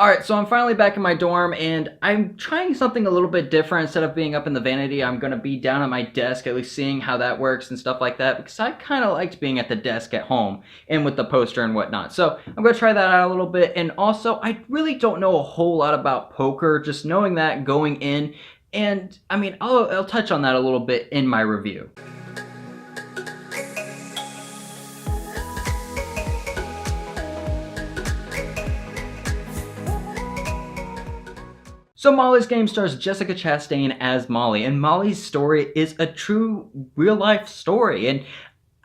Alright, so I'm finally back in my dorm, and I'm trying something a little bit different. Instead of being up in the vanity, I'm gonna be down at my desk, at least seeing how that works and stuff like that, because I kind of liked being at the desk at home, and with the poster and whatnot. So I'm gonna try that out a little bit, and also, I really don't know a whole lot about poker, just knowing that going in, and, I mean, I'll touch on that a little bit in my review. So Molly's Game stars Jessica Chastain as Molly, and Molly's story is a true real-life story, and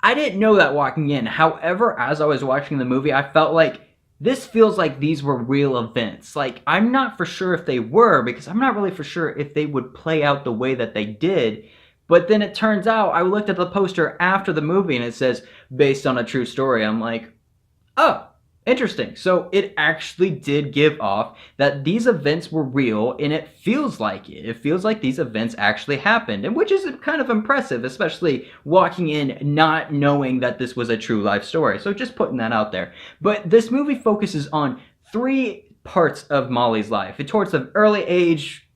I didn't know that walking in. However, as I was watching the movie, I felt like this feels like these were real events. Like, I'm not for sure if they were, because I'm not really for sure if they would play out the way that they did, but then it turns out, I looked at the poster after the movie and it says, based on a true story. I'm like, oh, interesting. So it actually did give off that these events were real, and it feels like it. It feels like these events actually happened, and which is kind of impressive, especially walking in not knowing that this was a true life story. So just putting that out there. But this movie focuses on three parts of Molly's life. Towards the early age,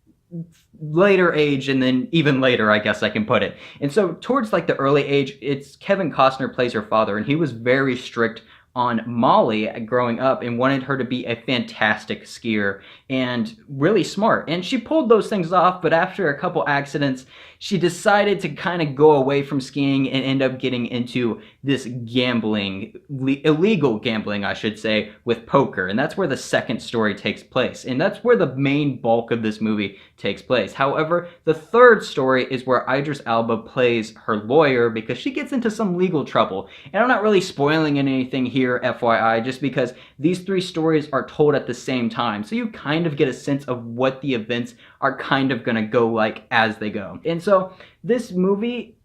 later age, and then even later, I guess I can put it. And so towards like the early age, it's Kevin Costner plays her father, and he was very strict on Molly growing up and wanted her to be a fantastic skier and really smart. And she pulled those things off, but after a couple accidents, she decided to kind of go away from skiing and end up getting into this gambling, illegal gambling, I should say, with poker. And that's where the second story takes place. And that's where the main bulk of this movie takes place. However, the third story is where Idris Elba plays her lawyer because she gets into some legal trouble. And I'm not really spoiling anything here, FYI, just because these three stories are told at the same time. So you kind of get a sense of what the events are kind of gonna go like as they go. And so this movie,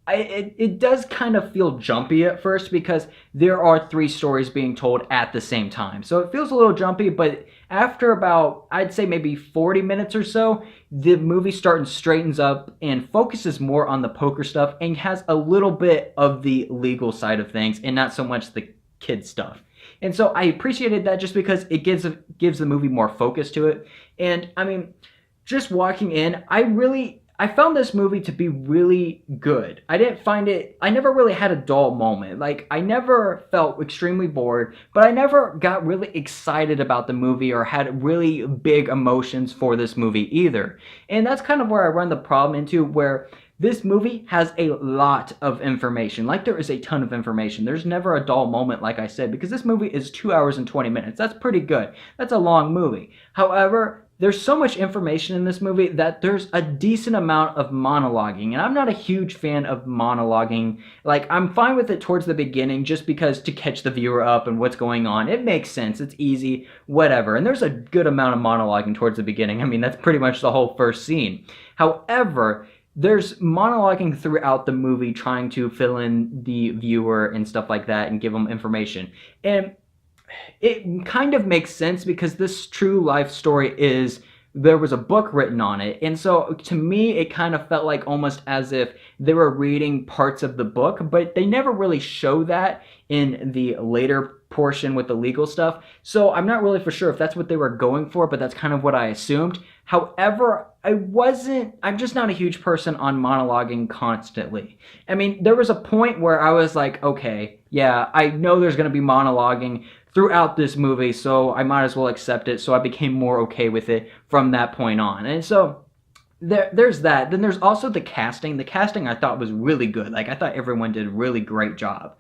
it does kind of feel jumpy at first because there are three stories being told at the same time. So it feels a little jumpy, but after about, I'd say maybe 40 minutes or so, the movie straightens up and focuses more on the poker stuff and has a little bit of the legal side of things and not so much the kid stuff. And so I appreciated that just because it gives the movie more focus to it. And I mean, just walking in, I found this movie to be really good. I never really had a dull moment. Like, I never felt extremely bored, but I never got really excited about the movie or had really big emotions for this movie either. And that's kind of where I run the problem into, where this movie has a lot of information. Like, there is a ton of information. There's never a dull moment, like I said, because this movie is 2 hours and 20 minutes. That's pretty good. That's a long movie. However, there's so much information in this movie that there's a decent amount of monologuing, and I'm not a huge fan of monologuing. Like, I'm fine with it towards the beginning just because to catch the viewer up and what's going on. It makes sense. It's easy, whatever. And there's a good amount of monologuing towards the beginning. I mean, that's pretty much the whole first scene. However, there's monologuing throughout the movie trying to fill in the viewer and stuff like that and give them information. And it kind of makes sense because this true life story there was a book written on it. And so to me, it kind of felt like almost as if they were reading parts of the book, but they never really show that in the later portion with the legal stuff. So I'm not really for sure if that's what they were going for, but that's kind of what I assumed. However, I'm just not a huge person on monologuing constantly. I mean, there was a point where I was like, okay, yeah, I know there's going to be monologuing throughout this movie, so I might as well accept it. So I became more okay with it from that point on. And so there's that. Then there's also the casting. The casting I thought was really good. Like, I thought everyone did a really great job.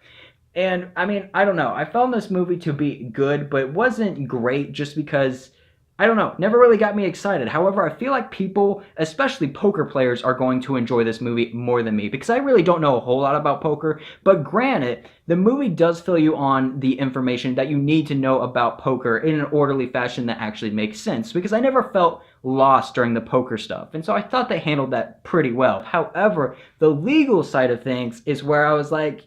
And I mean, I don't know. I found this movie to be good, but it wasn't great just because, I don't know, never really got me excited. However, I feel like people, especially poker players, are going to enjoy this movie more than me because I really don't know a whole lot about poker. But granted, the movie does fill you on the information that you need to know about poker in an orderly fashion that actually makes sense, because I never felt lost during the poker stuff. And so I thought they handled that pretty well. However, the legal side of things is where I was like,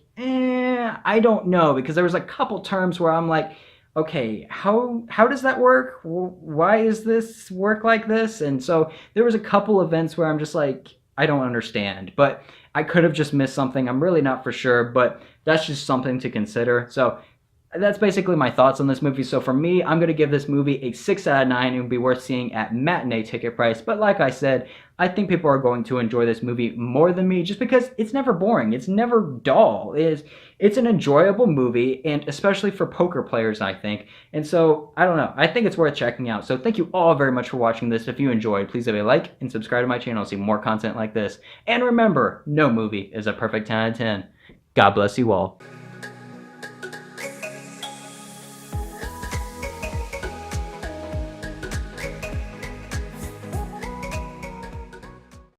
I don't know, because there was a couple terms where I'm like, okay, how does that work? Why is this work like this? And so there was a couple events where I'm just like, I don't understand, but I could have just missed something. I'm really not for sure, but that's just something to consider. So that's basically my thoughts on this movie. So for me, I'm going to give this movie a 6 out of 9. It would be worth seeing at matinee ticket price. But like I said, I think people are going to enjoy this movie more than me just because it's never boring. It's never dull. It's an enjoyable movie, and especially for poker players, I think. And so, I don't know. I think it's worth checking out. So thank you all very much for watching this. If you enjoyed, please leave a like and subscribe to my channel to see more content like this. And remember, no movie is a perfect 10 out of 10. God bless you all.